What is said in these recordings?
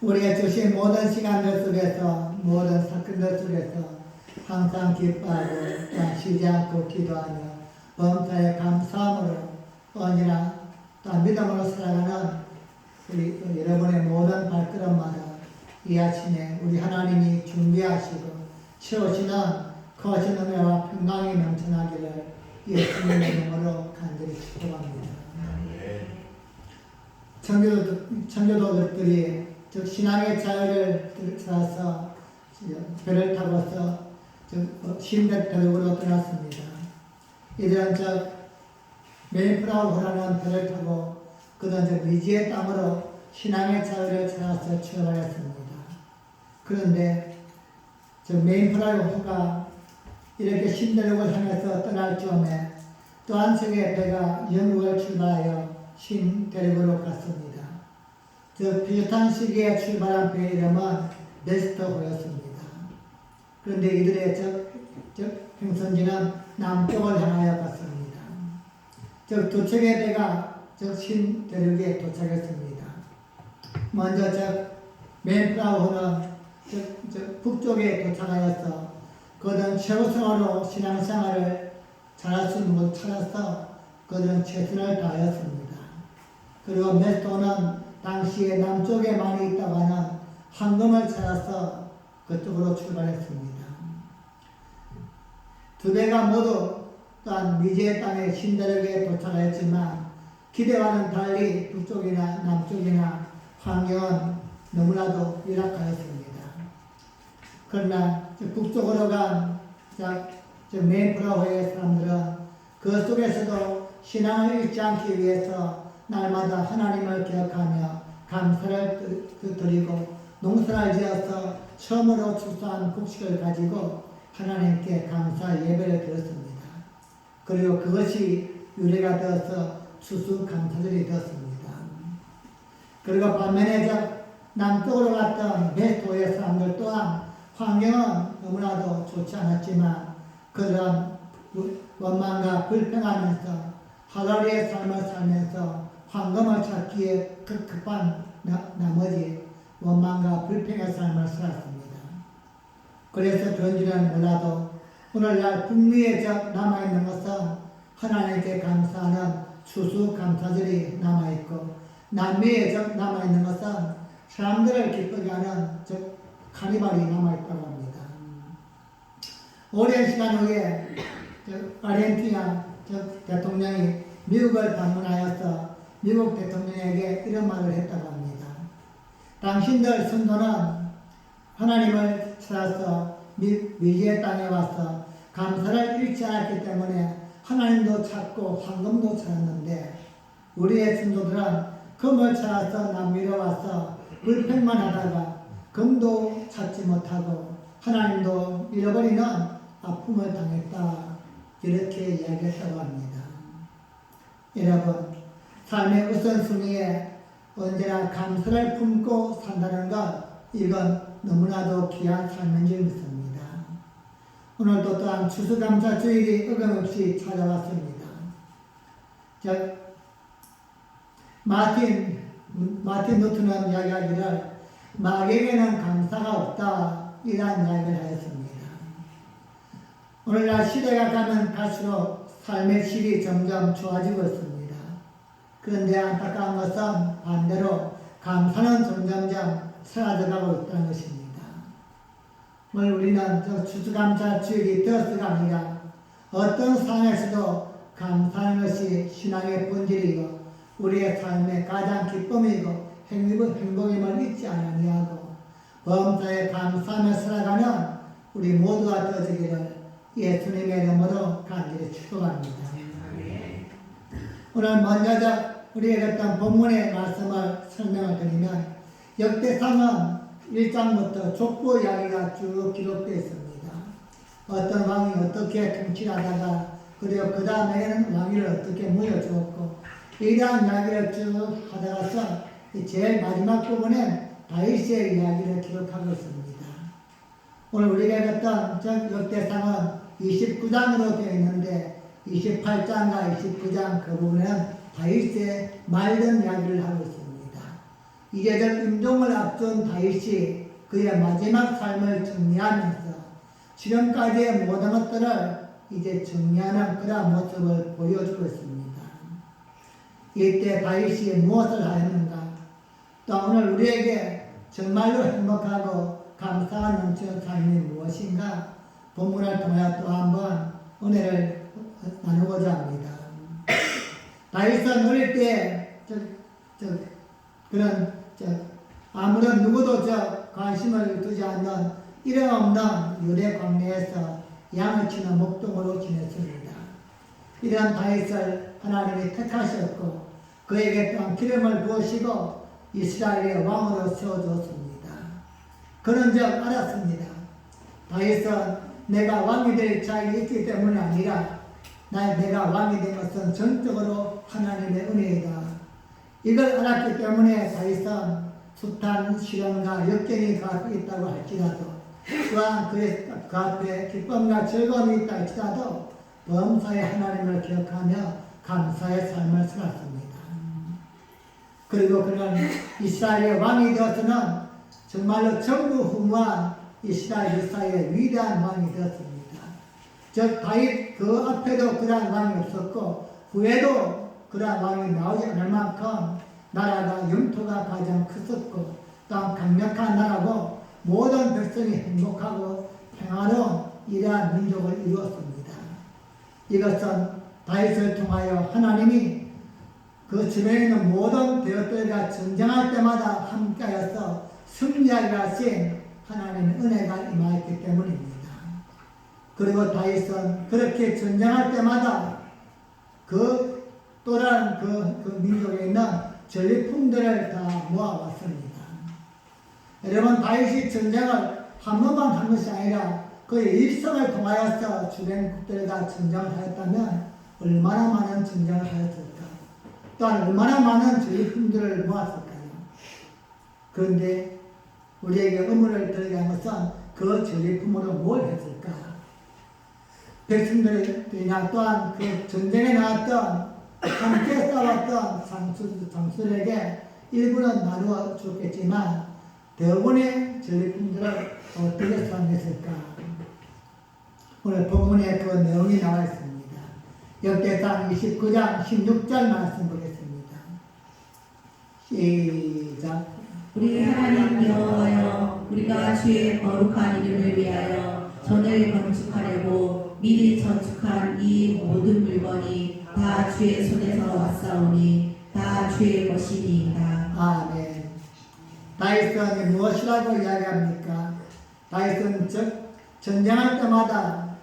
우리가 주신 모든 시간들 속에서 모든 사건들 속에서 항상 기뻐하고 또한 쉬지 않고 기도하며 범사에 감사함으로 언제나 또한 믿음으로 살아가는 우리 여러분의 모든 발걸음마다 이 아침에 우리 하나님이 준비하시고 채우시는 거신 은혜와 평강이 넘쳐나기를 예수님의 이름으로 간절히 축복합니다. 청교도들이 즉 신앙의 자유를 찾아서 배를 타고서 신대표적으로 떠났습니다. 이들은 즉 메이프라우호라는 배를 타고 그는 즉 미지의 땅으로 신앙의 자유를 찾아서 출발했습니다. 그런데 즉 메이프라우호가 이렇게 신대륙을 향해서 떠날 즈음에 또 한 척의 배가 영국을 출발하여 신대륙으로 갔습니다. 즉 비슷한 시기에 출발한 배의 이름은 네스터호였습니다. 그런데 이들의 즉 행선지는 남쪽을 향하여 갔습니다. 즉 두 척의 배가 즉 신대륙에 도착했습니다. 먼저 즉 메이프라우호는 즉 북쪽에 도착하여서 그들은 최우선으로 신앙생활을 잘할 수 있는 곳을 찾아서 그들은 최선을 다하였습니다. 그리고 네스터호는 당시에 남쪽에 많이 있다고 하는 황금을 찾아서 그쪽으로 출발했습니다. 두 배가 모두 또한 미지의 땅의 신대륙에 도착했지만 기대와는 달리 북쪽이나 남쪽이나 환경은 너무나도 열악하였습니다. 그러나 북쪽으로 간 메이프라우호의 사람들은 그 속에서도 신앙을 잃지 않기 위해서 날마다 하나님을 기억하며 감사를 드리고 농사를 지어서 처음으로 출소한 곡식을 가지고 하나님께 감사 예배를 드렸습니다. 그리고 그것이 유래가 되어서 추수감사절이 되었습니다. 그리고 반면에 남쪽으로 갔던 네스터호의 사람들 또한 환경은 너무나도 좋지 않았지만 그들은 원망과 불평하면서 하루리의 삶을 살면서 황금을 찾기에 급급한 나머지 원망과 불평의 삶을 살았습니다. 그래서 그런지는 몰라도 오늘날 북미에 남아있는 것은 하나님께 감사하는 추수감사절이 남아있고 남미에 남아있는 것은 사람들을 기쁘게 하는 즉 카니발이 남아있다고 합니다. 오랜 시간 후에 아르헨티나 대통령이 미국을 방문하여서 미국 대통령에게 이런 말을 했다고 합니다. 당신들 성도는 하나님을 찾아서 미지의 땅에 와서 감사를 잃지 않았기 때문에 하나님도 찾고 황금도 찾았는데 우리의 성도들은 금을 찾아서 남미로 와서 불평만 하다가 금도 찾지 못하고 하나님도 잃어버리는 아픔을 당했다. 이렇게 이야기했다고 합니다. 여러분, 삶의 우선순위에 언제나 감사를 품고 산다는 것, 이건 너무나도 귀한 삶인 줄 믿습니다. 오늘도 또한 추수감사주일이 어김없이 찾아왔습니다. 마틴 루터는 이야기하기를 마귀에게는 감사가 없다 이란 이야기를 하였습니다. 오늘날 시대가 가면 갈수록 삶의 질이 점점 좋아지고 있습니다. 그런데 안타까운 것은 반대로 감사는 점점점 사라져가고 있다는 것입니다. 오늘 우리는 추수감사주일이 되었을까 아니라 어떤 상황에서도 감사하는 것이 신앙의 본질이고 우리의 삶의 가장 기쁨이고 행복임을 잊지 아니하고 범사에 감사하며 살아가는 우리 모두가 되어지기를 예수님의 이름으로 간절히 축복합니다. 오늘 먼저 우리에게 어떤 본문의 말씀을 설명을 드리면 역대상은 1장부터 족보 이야기가 쭉 기록되어 있습니다. 어떤 왕이 어떻게 통치를 하다가 그리고 그 다음에는 왕위를 어떻게 물려주었고 이러한 이야기를 쭉 하다가서 제일 마지막 부분에 다윗의 이야기를 기록하고 있습니다. 오늘 우리가 봤던 역대상은 29장으로 되어 있는데 28장과 29장 그 부분에는 다윗의 말든 이야기를 하고 있습니다. 이제적 임종을 앞둔 다윗이 그의 마지막 삶을 정리하면서 지금까지의 모든 것들을 이제 정리하는 그런 모습을 보여주고 있습니다. 이때 다윗이 무엇을 하였는가? 또 오늘 우리에게 정말로 행복하고 감사가 넘치는 삶이 무엇인가? 본문을 통하여 또 한번 은혜를 나누고자 합니다. 다윗은 어릴 때 아무런 누구도 관심을 두지 않는 이름 없는 유대 광야에서 양을 치는 목동으로 지냈습니다. 이런 다윗을 하나님이 택하셨고 그에게 또한 기름을 부으시고 이스라엘의 왕으로 세워주었습니다. 그런 적 알았습니다. 다윗은 내가 왕이 될 자격이 있기 때문이 아니라 내가 왕이 된 것은 전적으로 하나님의 은혜이다. 이걸 알았기 때문에 다윗은 숱한 시련과 역경이 그 앞에 있다고 할지라도 또한 그 앞에 기쁨과 즐거움이 있다 할지라도 범사의 하나님을 기억하며 감사의 삶을 살았습니다. 그리고 그는 이스라엘의 왕이 되어서는 정말로 전무후무한 이스라엘 역사의 위대한 왕이 되었습니다. 즉 다윗 그 앞에도 그러한 왕이 없었고 후에도 그러한 왕이 나오지 않을 만큼 나라가 영토가 가장 컸었고 또한 강력한 나라고 모든 백성이 행복하고 평화로운 이러한 민족을 이루었습니다. 이것은 다윗을 통하여 하나님이 그 주변에 있는 모든 대적들과 전쟁할 때마다 함께하여서 승리하게 하신 하나님의 은혜가 임하였기 때문입니다. 그리고 다윗은 그렇게 전쟁할 때마다 그 또한 그 민족에 있는 전리품들을 다 모아왔습니다. 여러분 다윗이 전쟁을 한 번만 한 것이 아니라 그의 일생을 통하여서 주변 국들과 전쟁을 하였다면 얼마나 많은 전쟁을 하였을까? 또한 얼마나 많은 전리품들을 모았을까요? 그런데 우리에게 의문을 들게 한 것은 그 전리품으로 뭘 했을까? 백성들이나 또한 그 전쟁에 나왔던 함께 싸웠던 장수들에게 일부는 나누어 줬겠지만 대부분의 전리품들을 어떻게 사용했을까? 오늘 본문에 그 내용이 나와 있습니다. 역대상 29장 16절 말씀 보겠습니다. 시작. 우리 하나님 여호와여, 우리가 주의 거룩한 이름을 위하여 전을 건축하려고 미리 건축한 이 모든 물건이 다 주의 손에서 왔사오니 다 주의 것이니이다. 아멘. 다윗은 무엇이라고 이야기합니까? 다윗은 전쟁할 때마다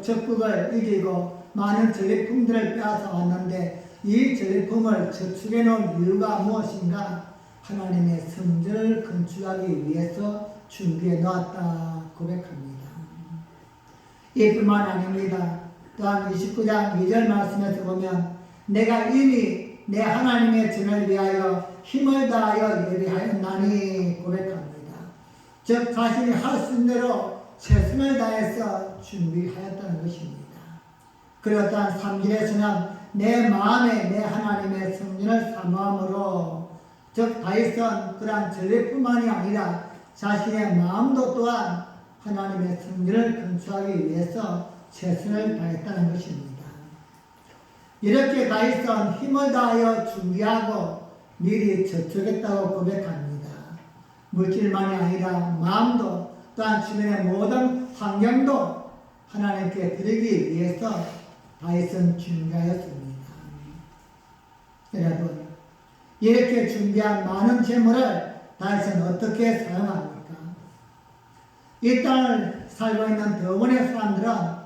적국을 이기고 많은 전리품들을 빼앗아 왔는데 이 전리품을 저축해 놓은 이유가 무엇인가? 하나님의 성전을 건축하기 위해서 준비해 놓았다 고백합니다. 이뿐만 아닙니다. 또한 29장 2절 말씀에서 보면 내가 이미 내 하나님의 전을 위하여 힘을 다하여 예비하였나니 고백합니다. 즉 자신이 할 수 있는 대로 최선을 다해서 준비하였다는 것입니다. 그리고 또한 3절에서는 내 마음에 내 하나님의 성전을 사모함으로 즉 다윗은 그러한 전례뿐만이 아니라 자신의 마음도 또한 하나님의 성전을 건축하기 위해서 최선을 다했다는 것입니다. 이렇게 다윗은 힘을 다하여 준비하고 미리 저축했다고 고백합니다. 물질만이 아니라 마음도 또한 주변의 모든 환경도 하나님께 드리기 위해서 다윗은 준비하였습니다. 여러분, 이렇게 준비한 많은 재물을 다윗은 어떻게 사용합니까? 이 땅을 살고 있는 대부분의 사람들은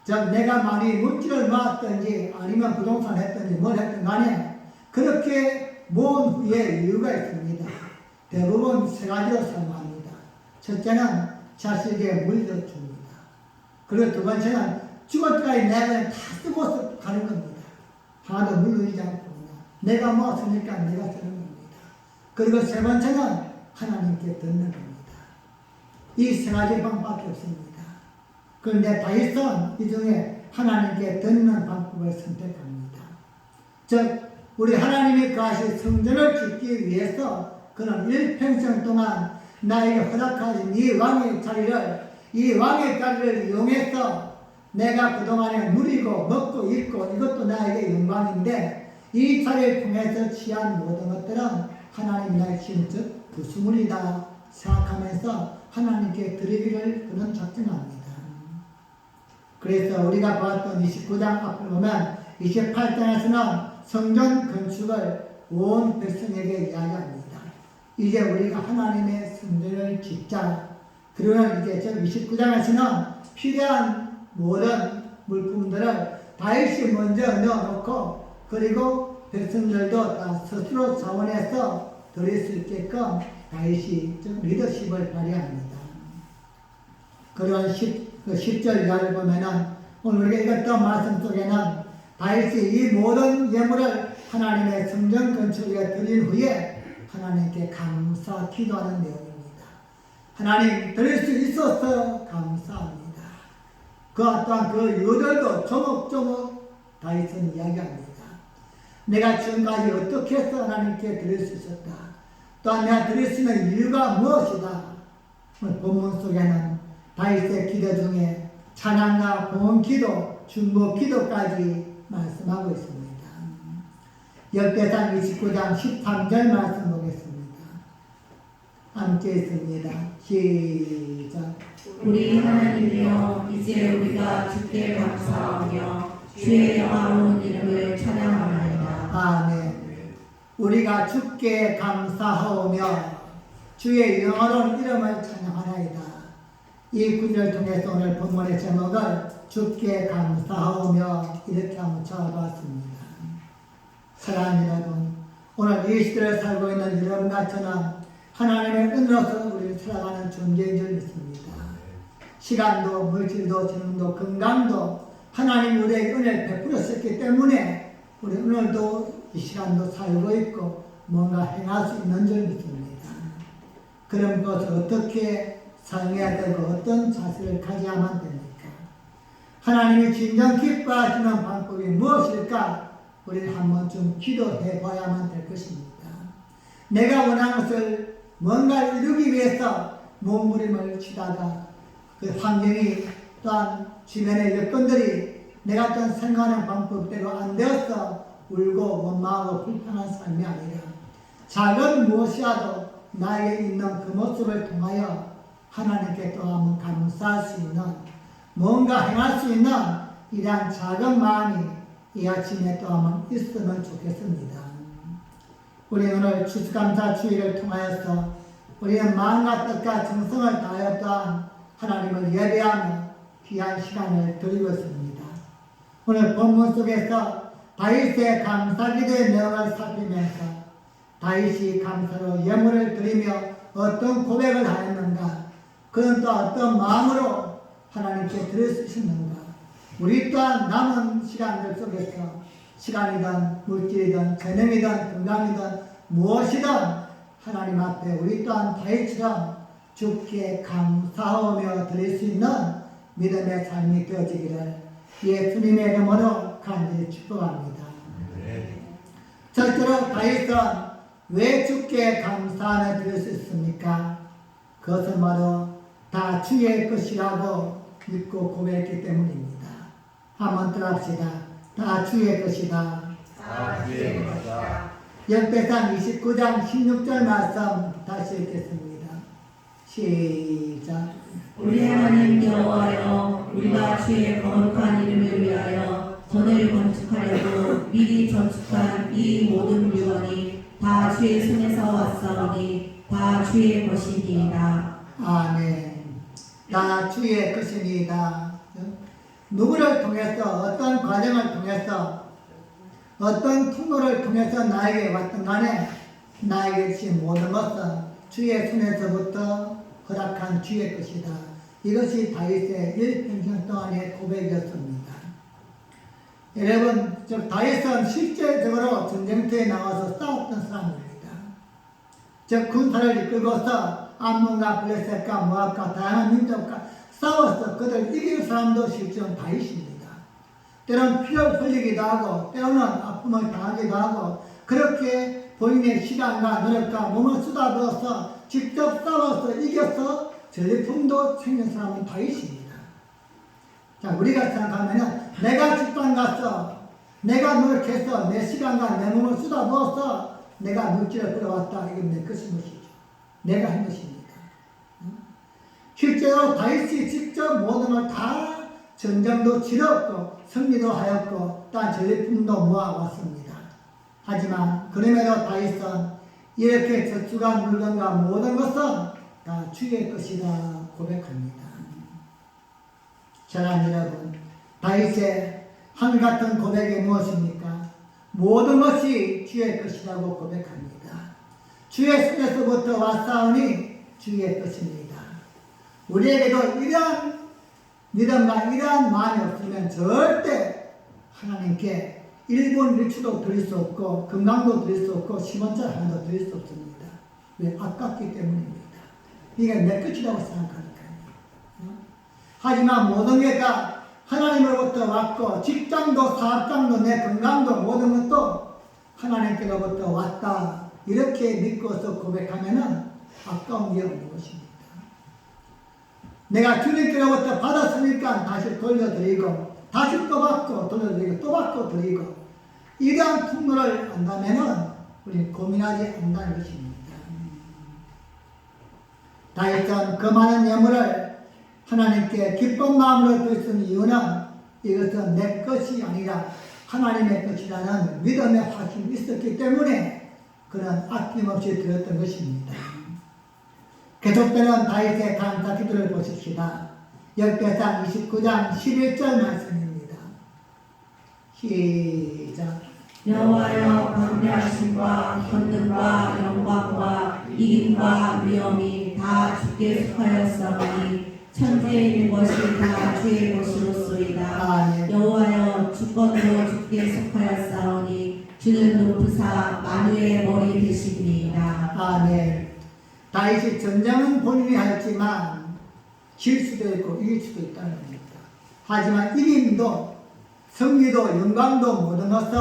즉 내가 많이 물질을 모았든지 아니면 부동산 했든지 뭘 했든 간에 그렇게 모은 후에 이유가 있습니다. 대부분 세 가지로 사용합니다. 첫째는 자식에게 물려줍니다. 그리고 두 번째는 죽을 때까지 내가 다 쓰고 가는 겁니다. 하나도 물려주지 않고 내가 모았으니까 내가 쓰는 겁니다. 그리고 세 번째는 하나님께 듣는 겁니다. 이 세 가지 방법밖에 없습니다. 그런데 다윗은 이 중에 하나님께 듣는 방법을 선택합니다. 즉 우리 하나님이 거하실 성전을 짓기 위해서 그는 일평생 동안 나에게 허락하신 이 왕의 자리를 이용해서 내가 그동안에 누리고 먹고 입고 이것도 나에게 영광인데 이 자리를 통해서 취한 모든 것들은 하나님 나의 신적 구수물이다 생각하면서 하나님께 드리기를 그는 작정합니다. 그래서 우리가 보았던 29장 앞을 보면 28장에서는 성전 건축을 온 백성에게 이야기합니다. 이제 우리가 하나님의 성전을 짓자. 그러면 이제 저 29장에서는 필요한 모든 물품들을 다윗이 먼저 넣어놓고 그리고 백성들도 다 스스로 자원해서 드릴 수 있게끔 다윗이 리더십을 발휘합니다. 그런 10절 이하를 보면은 오늘 우리가 읽었던 말씀 속에는 다윗이 이 모든 예물을 하나님의 성전 건축에 드린 후에 하나님께 감사 기도하는 내용입니다. 하나님 드릴 수 있어서 감사합니다. 그와 또한 그 이유들도 조목조목 다윗은 이야기합니다. 내가 지금까지 어떻게 해서 하나님께 드릴 수 있었다. 또한 내가 드릴 수 있는 이유가 무엇이다. 오늘 본문 속에는 다윗의 기도 중에 찬양과 봉헌 기도, 중보 기도까지 말씀하고 있습니다. 역대상 29장 13절 말씀 보겠습니다. 함께 있습니다. 시작. 우리 하나님이여 이제 우리가 주께 감사하며 주의 영화로운 이름을 찬양하나이다. 아멘. 우리가 주께 감사하오며 주의 영화로운 이름을 찬양하나이다. 이 구절을 통해서 오늘 본문의 제목을 주께 감사하오며 이렇게 한번 잡아봤습니다. 사랑하는 여러분, 오늘 이 시대를 살고 있는 여러분과 저는 하나님의 은혜로서 우리를 살아가는 존재인 줄 믿습니다. 시간도 물질도 재능도 건강도 하나님 우리에게 은혜를 베풀었었기 때문에 우리 오늘도 이 시간도 살고 있고 뭔가 행할 수 있는 줄 믿습니다. 그럼 그것을 어떻게 사용해야 되고 어떤 자세를 가져야만 됩니까? 하나님이 진정 기뻐하시는 방법이 무엇일까? 우리는 한 번쯤 기도해 봐야만 될 것입니다. 내가 원하는 것을 뭔가 이루기 위해서 몸부림을 치다가 그 환경이 또한 주변의 여건들이 내가 어떤 생각하는 방법대로 안 되어서 울고 원망하고 불편한 삶이 아니라 작은 무엇이라도 나에게 있는 그 모습을 통하여 하나님께 또 한번 감사할 수 있는 뭔가 행할 수 있는 이러한 작은 마음이 이 아침에 또 한번 있으면 좋겠습니다. 우리 오늘 추수감사 주일을 통하여서 우리는 마음과 뜻과 정성을 다하여 또한 하나님을 예배하며 귀한 시간을 드리고 있습니다. 오늘 본문 속에서 다윗의 감사기도의 내용을 살피면서 다윗이 감사로 예물을 드리며 어떤 고백을 하였는가, 그는 또 어떤 마음으로 하나님께 드릴 수 있었는가, 우리 또한 남은 시간들 속에서 시간이든 물질이든 재능이든 건강이든 무엇이든 하나님 앞에 우리 또한 다윗처럼 주께 감사하며 드릴 수 있는 믿음의 삶이 되어지기를 예수님의 이름으로 간절히 축복합니다. 첫째로 다윗은 왜 주께 감사하며 드릴 수 있습니까? 그것은 바로 다 주의 것이라고 믿고 고백했기 때문입니다. 한번 따라합시다. 다 주의 것이다. 다 주의 것이다. 역대상 29장 16절 말씀 다시 읽겠습니다. 시작. 우리 하나님 여호와여 우리가 주의 거룩한 이름을 위하여 전을 건축하려고 미리 저축한 이 모든 물건이 다 주의 손에서 왔사오니 다 주의 것이니이다. 아멘. 다 주의 것이니이다. 누구를 통해서 어떤 과정을 통해서 어떤 통로를 통해서 나에게 왔든 간에 나에게 주신 모든 것은 주의 손에서부터 허락한 주의 것이다. 이것이 다윗의 일평생 동안의 고백이었습니다. 여러분, 다윗은 실제적으로 전쟁터에 나와서 싸웠던 사람입니다. 즉 군사를 이끌고서 암몬과 블레셋과 모압과 다양한 민족과 싸워서 그들 이길 사람도 실제는 다윗입니다. 때로는 피를 흘리기도 하고 때로는 아픔을 당하기도 하고 그렇게 본인의 시간과 노력과 몸을 쏟아부어서 직접 싸워서 이겨서 전리품도 챙긴 사람은 다윗입니다. 자, 우리가 생각하면은 내가 직장 가서 내가 노력해서 내 시간과 내 몸을 쏟아부어서 내가 물질을 끌어왔다. 이건 내 것인 것이죠. 내가 한 것입니다. 실제로 다윗이 직접 모든 걸 다 전쟁도 치렀고 승리도 하였고 또 전리품도 모아왔습니다. 하지만 그럼에도 다윗은 이렇게 저축한 물건과 모든 것은 다 주의 것이다 고백합니다. 사랑하는 여러분, 다윗의 한같은 고백이 무엇입니까? 모든 것이 주의 것이라고 고백합니다. 주의 손에서부터 왔사오니 주의 것입니다. 우리에게도 이러한 믿음과 이러한 마음이 없으면 절대 하나님께 1분 1초도 드릴 수 없고 건강도 드릴 수 없고 10원짜리 하나도 드릴 수 없습니다. 왜? 아깝기 때문입니다. 이게 내 것이라고 생각하니까요. 하지만 모든 게 다 하나님으로부터 왔고 직장도 사업장도 내 건강도 모든 것도 하나님께로부터 왔다. 이렇게 믿고서 고백하면은 아까운 게 없는 것입니다. 내가 주님께로부터 받았으니까 다시 돌려드리고 다시 또 받고 돌려드리고 또 받고 드리고 이러한 풍로를 안다면은 우리 고민하지 않는다는 것입니다. 다윗은 그 많은 예물을 하나님께 기쁜 마음으로 드렸던 이유는 이것은 내 것이 아니라 하나님의 것이라는 믿음의 확신이 있었기 때문에 그는 아낌없이 드렸던 것입니다. 계속되는 다윗의 감사 기도를 보십시다. 역대상 29장 11절 말씀입니다. 시작. 여호와여 광대하심과 권능과 영광과 이김과 위엄이 다 주께 속하였사오니 천지에 있는 것이 다 주의 것이로소이다. 아멘. 여호와여 주권도 주께 속하였사오니 주는 높으사 만유의 머리 되시니이다. 아멘. 다윗이 전쟁은 본인이 했지만 질 수도 있고 이길 수도 있다는 겁니다. 하지만 이김도 승리도 영광도 모든 것은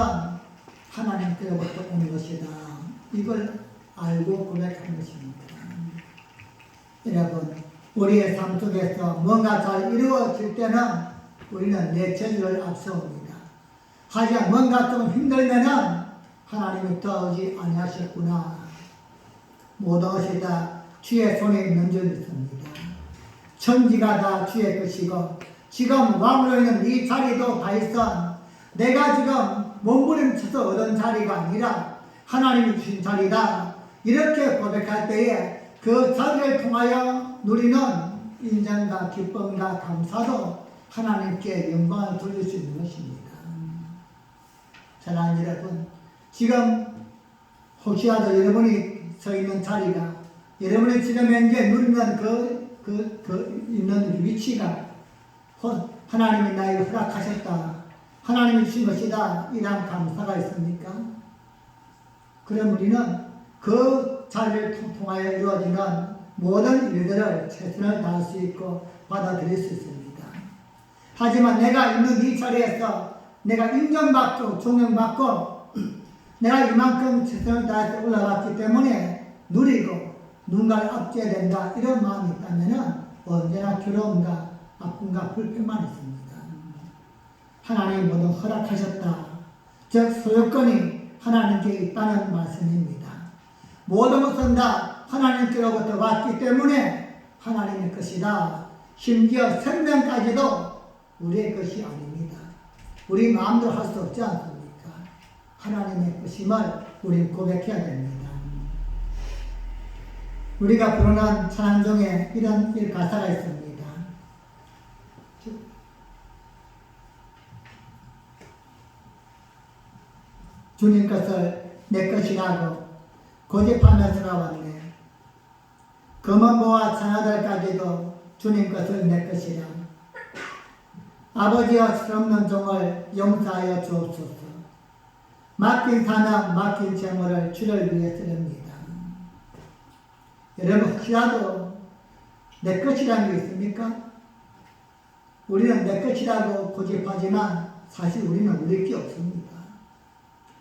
하나님께로부터 오는 것이다. 이걸 알고 고백하는 것입니다. 여러분, 우리의 삶 속에서 뭔가 잘 이루어질 때는 우리는 내 재주를 앞세웁니다. 하지만 뭔가 좀 힘들면은 하나님이 도와주지 아니하셨구나. 모든 것이 다 주의 손에 있는 줄 믿습니다. 천지가 다 주의 것이고 지금 왕으로 있는 이 자리도 다윗은 내가 지금 몸부림쳐서 얻은 자리가 아니라 하나님이 주신 자리다. 이렇게 고백할 때에 그 자리를 통하여 누리는 인정과 기쁨과 감사도 하나님께 영광을 돌릴 수 있는 것입니다. 사랑하는 여러분, 지금 혹시라도 여러분이 서 있는 자리가 여러분이 지금 현재 누리는 있는 위치가 하나님이 나에게 허락하셨다. 하나님이 주신 것이다. 이런 감사가 있습니까? 그럼 우리는 그 자리를 통하여 이루어지는 모든 일들을 최선을 다할 수 있고 받아들일 수 있습니다. 하지만 내가 있는 이 자리에서 내가 인정받고 존경받고 내가 이만큼 최선을 다해서 올라갔기 때문에 누리고 누군가를 압제해야 된다. 이런 마음이 있다면 언제나 괴로움과 아픔과 불평만 있습니다. 하나님이 모두 허락하셨다. 즉 소유권이 하나님께 있다는 말씀입니다. 모든 것은 다 하나님께로부터 왔기 때문에 하나님의 것이다. 심지어 생명까지도 우리의 것이 아닙니다. 우리 마음대로 할 수 없지 않습니까? 하나님의 것임을 우리는 고백해야 됩니다. 우리가 부르는 찬양 중에 이런 가사가 있습니다. 주님 것을 내 것이라고 고집하며 살아왔네. 검은보와 천하들까지도 주님 것을 내 것이라. 아버지여 철없는 종을 용서하여 주옵소서. 맡긴 사명, 맡긴 재물을 주를 위해 쓰렵니다. 여러분, 혹시라도 내 것이라는 게 있습니까? 우리는 내 것이라고 고집하지만 사실 우리는 우리 게 없습니다.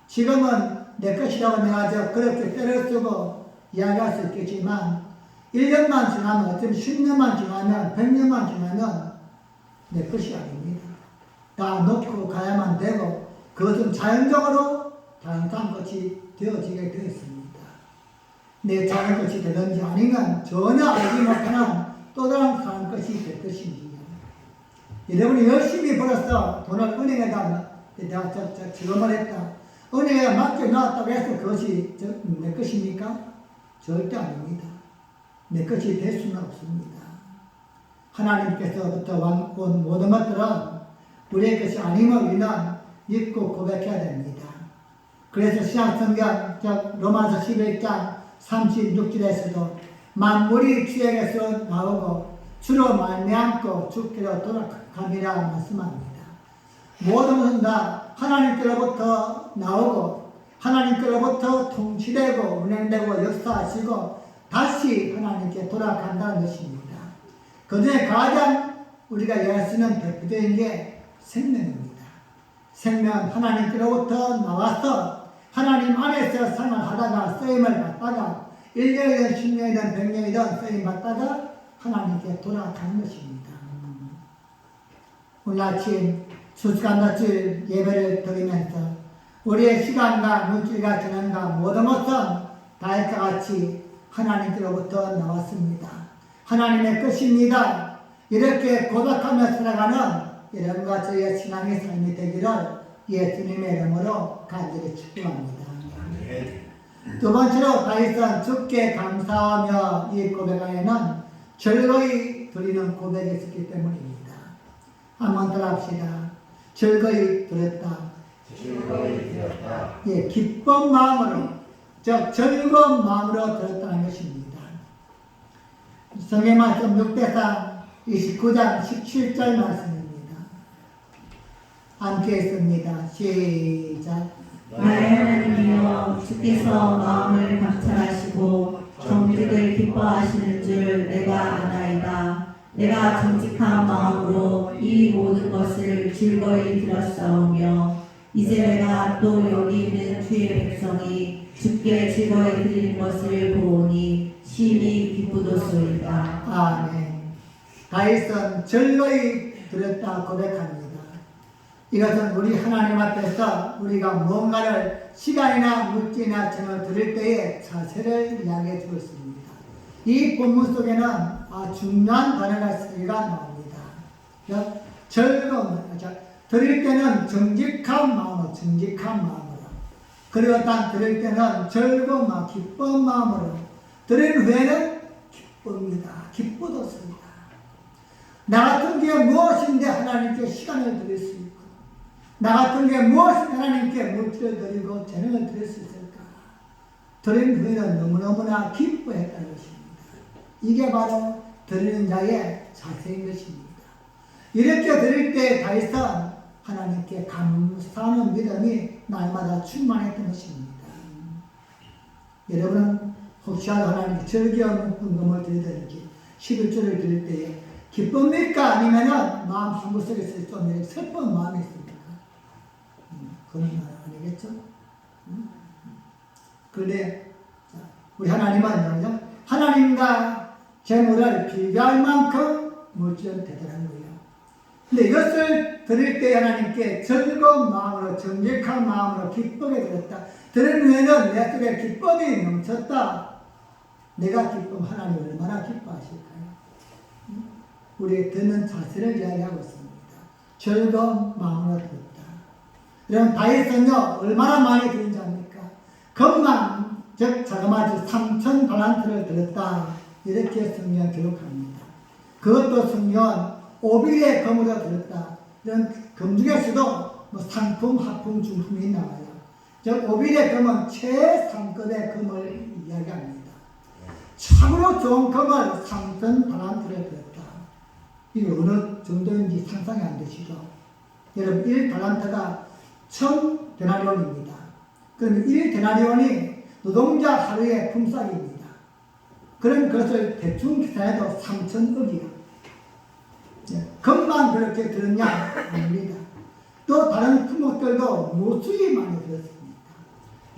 지금은 내 것이라고 내가 그렇게 때를 쓰고 이야기할 수 있겠지만 1년만 지나면 어쩌면 10년만 지나면 100년만 지나면 내 것이 아닙니다. 다 놓고 가야만 되고 그것은 자연적으로 다른 사람 것이 되어지게 되어 있습니다. 내 자연 것이 되든지 아니면 전혀 알지 못하는 또 다른 사람 것이 될 것인지요. 여러분이 열심히 벌어서 돈을 은행에다 내가 지금을 했다. 은행에 맡겨놨다고 해서 그것이 내 것입니까? 절대 아닙니다. 내 것이 될 수는 없습니다. 하나님께서부터 온 모든 것들은 우리의 것이 아님을 우리는 믿고 고백해야 됩니다. 그래서 신약성경 로마서 11장 36절에서도 만물이 주에게서 나오고 주로 말미암고 주께로 돌아갑니다 말씀합니다. 모든 것은 다 하나님께로부터 나오고 하나님께로부터 통치되고 운행되고 역사하시고 다시 하나님께 돌아간다는 것입니다. 그중에 가장 우리가 이해할 수 있는 대표적인 게 생명입니다. 생명 하나님께로부터 나와서 하나님 안에서 생활하다가 쓰임을 받다가 1년이든 10년이든 100년이든 쓰임 받다가 하나님께 돌아가는 것입니다. 오늘 아침 수수감사절 예배를 드리면서 우리의 시간과 물질과 재능과 모든 것은 다윗과 같이 하나님께로부터 나왔습니다. 하나님의 것입니다. 이렇게 고백하며 살아가는 여러분과 저희의 신앙의 삶이 되기를 예수님의 이름으로 간절히 축복합니다. 두 번째로 다윗은 주께 감사하며 이 고백 안에는 즐거이 드리는 고백이 있었기 때문입니다. 한번 더 합시다. 즐거이 드렸다. 즐거이 되었다. 예, 기쁜 마음으로, 즉 즐거운 마음으로 드렸다는 것입니다. 성경 말씀 6대상 29장 17절 말씀입니다. 함께 읽습니다. 시작. 나의 하나님이여 주께서 마음을 감찰하시고 정직을 기뻐하시는 줄 내가 아나이다. 내가 정직한 마음으로 이 모든 것을 즐거이 드렸사오며 이제 내가 또 여기 있는 주의 백성이 주께 즐거이 드리는 것을 보오니 심히 기쁘도소이다. 아멘. 다윗은 즐거이 드렸다 고백합니다. 이것은 우리 하나님 앞에서 우리가 뭔가를 시간이나 물질이나 정을 드릴 때의 자세를 이야기해 주고 있습니다. 이 본문 속에는 중요한 단어가 나옵니다. 즐거움, 드릴 때는 정직한 마음으로, 그리고 딱 드릴 때는 즐거운 마음, 기쁜 마음으로, 드린 후에는 기쁩니다. 기쁘도습니다. 나 같은 게 무엇인데 하나님께 시간을 드릴 수 있고, 나 같은 게 무엇인데 하나님께 물질을 드리고 재능을 드릴 수 있을까? 드린 후에는 너무너무나 기뻐했다는 것입니다. 이게 바로 드리는 자의 자세인 것입니다. 이렇게 드릴 때 다윗은 하나님께 감사하는 믿음이 날마다 충만했던 것입니다. 여러분은 혹시라도 하나님께 절기하는 헌금을 드리든지 11조를 드릴 때에 기쁩니까? 아니면은 마음 한구석에서 좀 슬픈 마음이 있습니까? 그건 아니겠죠? 그런데 우리 하나님은 하나님과 재물을 비교할 만큼 물질은 대단한 거예요. 근데 이것을 드릴 때 하나님께 즐거운 마음으로, 정직한 마음으로 기쁘게 드렸다. 드린 후에는 내 속에 기쁨이 넘쳤다. 내가 기쁨 하나님 얼마나 기뻐하실까요? 우리의 듣는 자세를 이야기하고 있습니다. 즐거운 마음으로 드렸다. 여러분 다윗은요 얼마나 많이 드린 자입니까? 금만 즉 자그마치 3,000달란트를 드렸다. 이렇게 성경 기록합니다. 그것도 성경 오빌의 금으로 드렸다. 이런 금 중에서도 상품, 하품, 중품이 나와요. 즉 오빌의 금은 최상급의 금을 이야기합니다. 참으로 좋은 금을 3,000달란트를 드렸다. 이게 어느 정도인지 상상이 안 되시죠? 여러분 1달란트가 1,000데나리온입니다. 그러면 1데나리온이 노동자 하루의 품삯입니다. 그럼 그것을 대충 계산해도 3,000억이요. 금만 그렇게 들었냐? 아닙니다. 또 다른 품목들도 무수히 많이 들었습니다.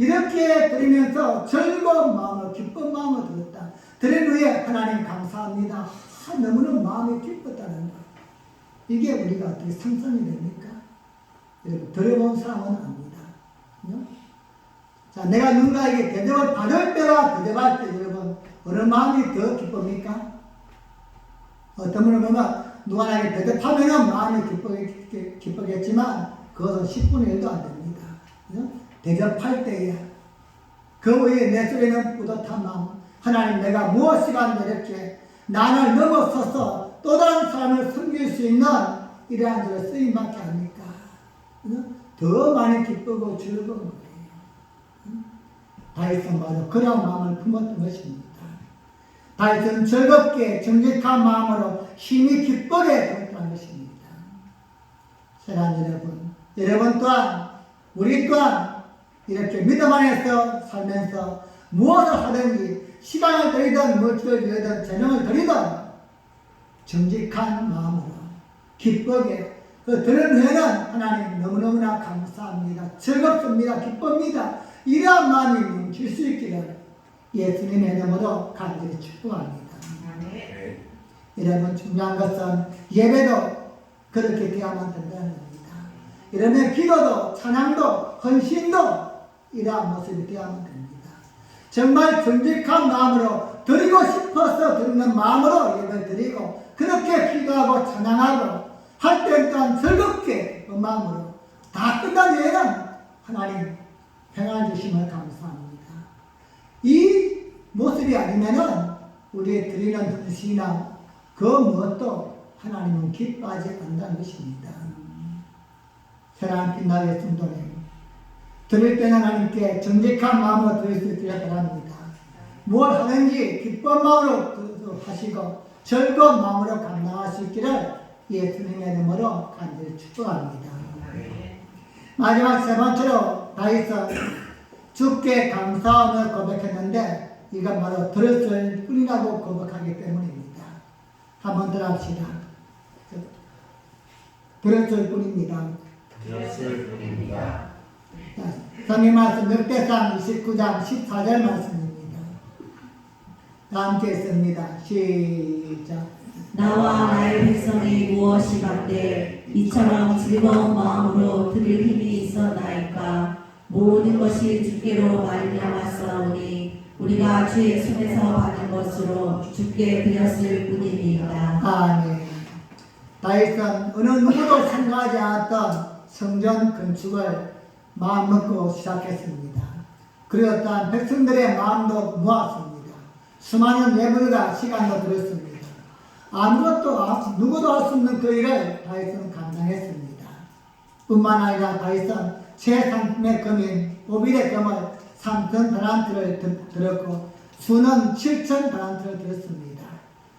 이렇게 드리면서 즐거운 마음으로 기쁜 마음으로 드렸다. 드린 후에 하나님 감사합니다. 너무너무 마음이 기뻤다는 거. 이게 우리가 어떻게 상상이 됩니까? 여러분, 들어본 사람은 압니다. 자, 내가 누군가에게 대접을 받을 때와 대접할 때 여러분 어느 마음이 더 기쁩니까? 어떤 분은 보면 누군가에게 대접하면 마음이 기쁘겠지만 그것은 10분의 1도 안 됩니다. 대접할 때에 그 외에 내 속에는 뿌듯한 마음, 하나님 내가 무엇이가 이렇게 나를 넘어서서 또 다른 사람을 섬길 수 있는 이러한 저의 쓰임밖에 아닙니까? 더 많이 기쁘고 즐거운 거예요. 다윗은 바로 그런 마음을 품었던 것입니다. 다윗은 즐겁게 정직한 마음으로 힘이 기쁘게 동행한 것입니다. 사랑하는 여러분 또한 우리 또한 이렇게 믿음 안에서 살면서 무엇을 하든지 시간을 들이든 물질을 들이든 재능을 들이든 정직한 마음으로 기쁘게 들은 후에는 하나님 너무너무나 감사합니다. 즐겁습니다. 기쁩니다. 이러한 마음이 넘칠 수 있기를 예수님의 이름으로 간절히 축복합니다. 여러분 중요한 것은 예배도 그렇게 되어야만 된다는 겁니다. 이러면 기도도 찬양도 헌신도 이러한 모습이 되어야만 됩니다. 정말 정직한 마음으로 드리고 싶어서 드리는 마음으로 예배를 드리고 그렇게 기도하고 찬양하고 할 때 또한 즐겁게 그 마음으로 다 끝난 후에는 하나님 평안을 주심을 감사합니다. 이 모습이 아니면은 우리의 드리는 헌신이나 그 무엇도 하나님은 기뻐하지 않는다는 것입니다. 사랑하는 빛나게 성도님, 드릴 때는 하나님께 정직한 마음으로 드릴 수 있기를 바랍니다. 뭘 하든지 기쁜 마음으로 하시고 즐거운 마음으로 감당할 수 있기를 예수님의 이름으로 간절히 축복합니다. 마지막 세 번째로 다윗은 주께 감사함을 고백했는데 이건 바로 들었을 뿐이라고 고백하기 때문입니다. 한번 더 합시다. 들었을 뿐입니다. 들었을 뿐입니다. 성경 말씀 역대상 29장 14절 말씀입니다. 다 함께 읽습니다. 시작. 나와 나의 백성이 무엇이 간데 이처럼 즐거운 마음으로 드릴 힘이 있었나이까. 모든 것이 주께로 말미암았사오니 우리가 주의 손에서 받은 것으로 주께 드렸을 뿐입니다. 아멘. 다윗은 어느 누구도 생각하지 않았던 성전 건축을 마음먹고 시작했습니다. 그리고 또한 백성들의 마음도 모았습니다. 수많은 예물과 시간도 들었습니다. 아무것도 누구도 할 수 없는 그 일을 다윗은 감당했습니다. 뿐만 아니라 다윗은 최상품의 금인 오빌의 금을 3,000달란트를 들었고 수는 7,000달란트를 들었습니다.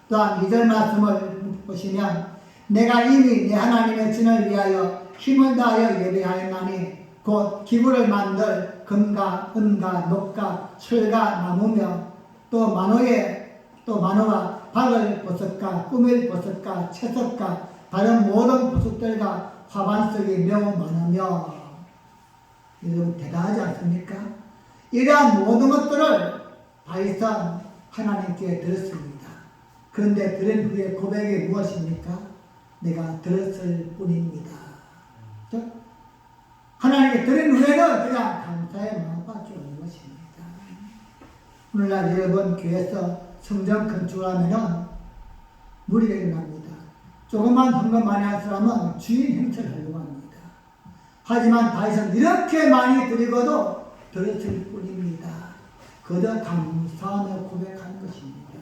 또한 2절 말씀을 보시면 내가 이미 내 하나님의 진을 위하여 힘을 다하여 예배하였나니 곧 기구를 만들 금과 은과 녹과 철과 나무며 또 만호와 박을 버섯과 꾸밀 버섯과 채석과 다른 모든 버섯들과 화반석이 매우 많으며 여러분 대단하지 않습니까? 이러한 모든 것들을 다윗은 하나님께 드렸습니다. 그런데 드린 후에 고백이 무엇입니까? 내가 들었을 뿐입니다. 하나님께 드린 후에는 그냥 감사의 마음밖에 없는 것입니다. 오늘날 여러분 교회에서 성전 건축을 하면은 무리가 일어납니다. 조금만 헌금 많이 한 사람은 주인 행차를 하려고 합니다. 하지만 다윗은 이렇게 많이 드리고도 들었을 뿐입니다. 그저 감사하며 고백하는 것입니다.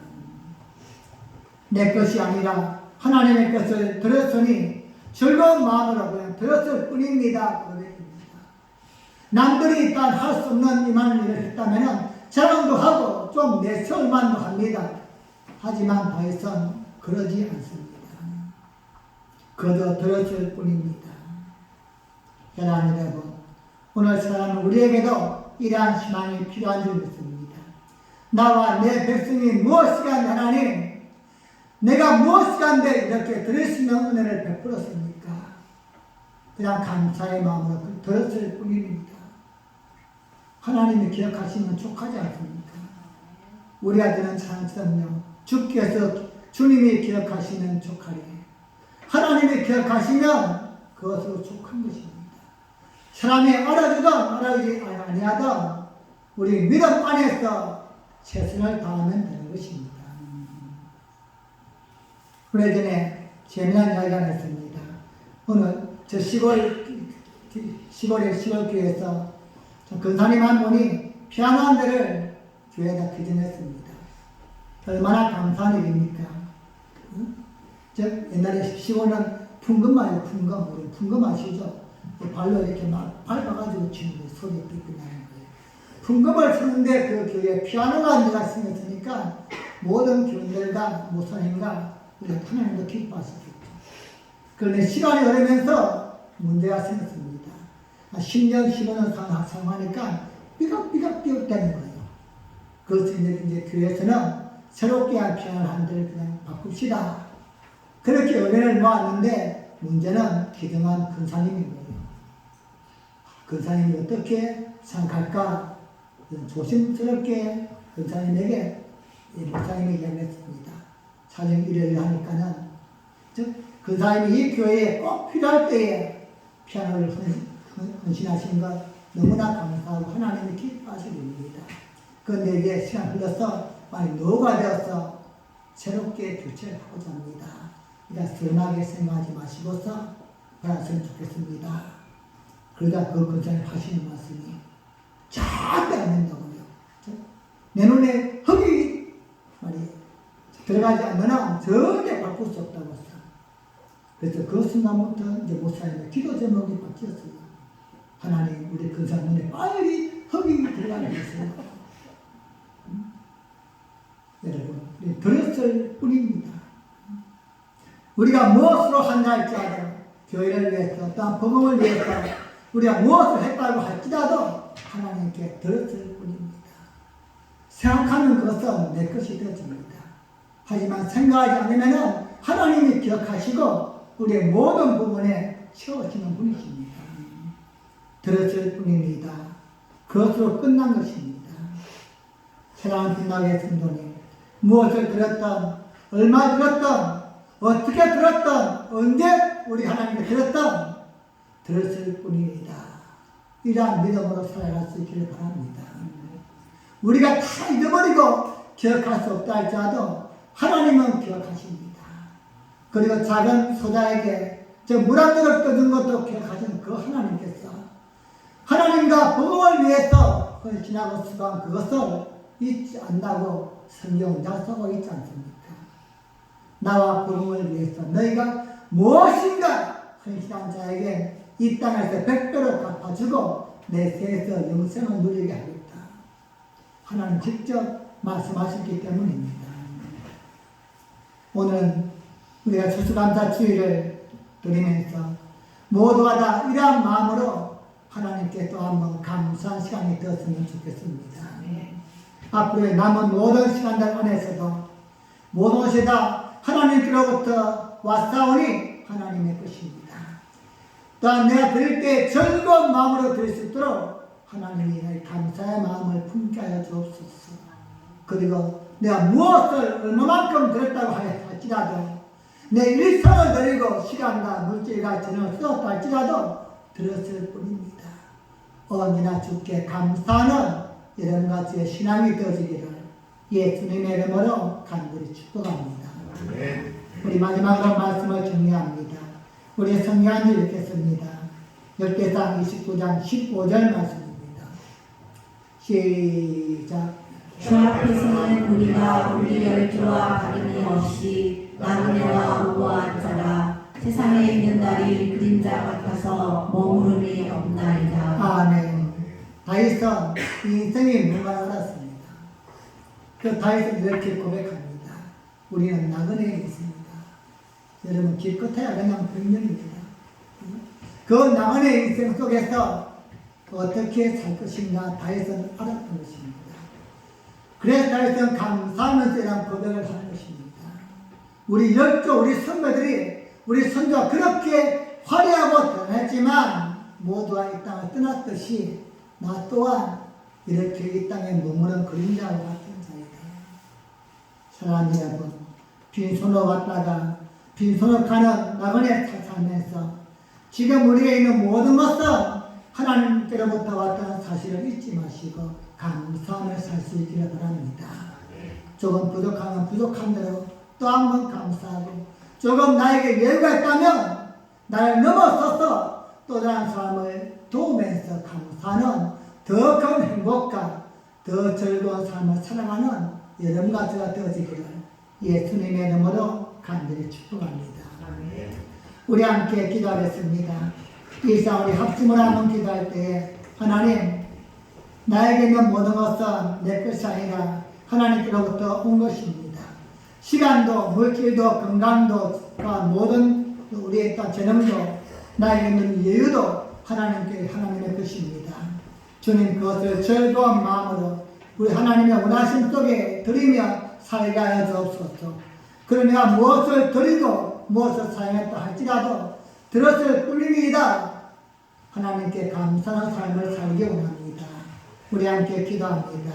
내 것이 아니라 하나님의 것을 들었으니 즐거운 마음으로 그냥 들었을 뿐입니다. 고백입니다. 남들이 다 할 수 없는 이만한 일을 했다면 자랑도 하고 좀 내세울만도 합니다. 하지만 다윗은 그러지 않습니다. 그저 들었을 뿐입니다. 사랑하는 여러분, 오늘 사랑하는 우리에게도 이러한 희망이 필요한 줄 믿습니다. 나와 내 백성이 무엇이간 하나님, 내가 무엇이간데 이렇게 들을 수 있는 은혜를 베풀었습니까? 그냥 감사의 마음으로 들었을 뿐입니다. 하나님이 기억하시면 족하지 않습니까? 우리가 드는 찬성요 주께서 주님이 기억하시면 족하리. 하나님이 기억하시면 그것으로 족한 것입니다. 사람이 알아주든 알아주지 아니하든 우리 믿음 안에서 최선을 다하면 되는 것입니다. 오래전에 재미난 이야기가 있습니다. 오늘 저 시골의 시골교회에서 근사님 한 분이 피아노 한 대를 교회에다 기증했습니다. 얼마나 감사한 일입니까? 응? 옛날에 시골은 풍금마요, 풍금. 우리 풍금 아시죠? 발로 이렇게 막 밟아가지고 치는 거 소리 삐끗 나는 거예요. 풍금을 치는데 그 교회에 피아노가 한 대가 생겼으니까 모든 교인들과 목사님과 우리 하나님도 기뻐하셨겠죠. 그런데 시간이 흐르면서 문제가 생겼습니다. 10년, 15년 사용하니까 삐걱삐걱 되는 거예요. 그것을 이제 교회에서는 새롭게 한 피아노 한 대를 그냥 바꿉시다. 그렇게 의견을 모았는데 문제는 기증한 근사님인 거예요. 근사님이 어떻게 생각할까? 조심스럽게 근사님에게 목사님이 이야기했습니다. 사정 일을 하니까는 즉 근사님이 이 교회에 꼭 필요할 때에 피아노를 헌신하신 것 너무나 감사하고 하나님이 기뻐하시는 일입니다. 그런데 이게 시간 흘러서 많이 노후가 되어서 새롭게 교체를 하고자 합니다. 그러니까 선하게 생각하지 마시고서 하셨으면 좋겠습니다. 그러다 그 근사님 하시는 말씀이 절대 안 된다고요. 내 눈에 흙이 말이 들어가지 않으면 절대 바꿀 수 없다고 했어요. 그래서 그 순간부터 이제 목사님의 기도 제목이 바뀌었어요. 하나님, 우리 근사 눈에 빨리 흙이 들어가는 것을 여러분, 우리 들었을 뿐입니다. 우리가 무엇으로 한다 할지라도 교회를 위해서 또한 복음을 위해서 우리가 무엇을 했다고 할지라도 하나님께 들었을 뿐입니다. 생각하는 것은 내 것이 되어집니다. 하지만 생각하지 않으면 하나님이 기억하시고 우리의 모든 부분에 채워지는 분이십니다. 들었을 뿐입니다. 그것으로 끝난 것입니다. 사랑하는 빛나게 성도님, 무엇을 들었든 얼마 들었든 어떻게 들었든 언제 우리 하나님께 들었든 들었을 뿐입니다. 이러한 믿음으로 살아갈 수 있기를 바랍니다. 우리가 다 잊어버리고 기억할 수 없다 할지라도 하나님은 기억하십니다. 그리고 작은 소자에게 저 물 한 그릇 떠준 것도 기억하시는 그 하나님께서 하나님과 복음을 위해서 헌신하고 수고한 그것을 잊지 않는다고 성경은 약속하고 있지 않습니까? 나와 복음을 위해서 너희가 무엇인가 헌신한 자에게 이 땅에서 100배로 갚아주고 내 세에서 영생을 누리게 하겠다. 하나님 직접 말씀하셨기 때문입니다. 오늘은 우리가 추수감사 주일을 드리면서 모두가 다 이러한 마음으로 하나님께 또 한번 감사한 시간이 되었으면 좋겠습니다. 앞으로의 남은 모든 시간들 안에서도 모든 것이 다 하나님께로부터 왔사오니 하나님의 것입니다. 또한 내가 드릴 때 즐거운 마음으로 드릴 수 있도록 하나님이 나의 감사의 마음을 품게 하여 주옵소서. 그리고 내가 무엇을 얼마만큼 드렸다고 할지라도 내 일상을 드리고 시간과 물질과 재능을 쓰었다 할지라도 드렸을 뿐입니다. 언제나 주께 감사하는 이런 가지의 신앙이 되어지기를 예수님의 이름으로 간절히 축복합니다. 우리 마지막으로 말씀을 정리합니다. 우리 성경을 읽겠습니다. 열대상 29장 15절 말씀입니다. 시작. 주 앞에서는 우리가 우리 열조와 가림이 없이 나그네와 우고한 자라 세상에 있는 날이 그림자 같아서 머무름이 없나이다. 아멘. 다윗은 인생이 뭔가 알았습니다. 그 다윗은 이렇게 고백합니다. 우리는 나그네에 있습니다. 여러분 기껏해야 그냥 병명입니다. 그 나그네 인생 속에서 어떻게 살 것인가 다윗은 알았던 것입니다. 그래서 다윗은 감사하면서 이런 고백을 하는 것입니다. 우리 열조, 우리 선배들이 우리 선조가 그렇게 화려하고 대단했지만 모두가 이 땅을 떠났듯이 나 또한 이렇게 이 땅에 머무는 그림자와 같은 자이다. 사랑하는 여러분, 빈손으로 왔다가 빈손으로 가는 나그네 살면서 지금 우리가 있는 모든 것은 하나님께로부터 왔다는 사실을 잊지 마시고 감사하며 살 수 있기를 바랍니다. 조금 부족하면 부족한 대로 또 한 번 감사하고, 조금 나에게 여유가 있다면 나를 넘어서서 또 다른 사람을 도우면서 감사하는 더 큰 행복과 더 즐거운 삶을 살아가는 여러분과 저가 되어지기를 예수님의 이름으로 간절히 축복합니다. 우리 함께 기도하겠습니다. 이 시간 우리 합심을 하는 기도할 때에 하나님, 나에게 있는 모든 것은 내 것이 아니라 하나님께로부터 온 것입니다. 시간도 물질도 건강도 모든 우리의 재능도 나에게 있는 여유도 하나님의 것입니다. 주님, 그것을 즐거운 마음으로 우리 하나님의 원하심 속에 드리며 살게 하여 주옵소서. 그러나 내가 무엇을 드리고 무엇을 사용했다 할지라도 들었을 뿐입니다. 하나님께 감사하는 삶을 살기 원합니다. 우리 함께 기도합니다.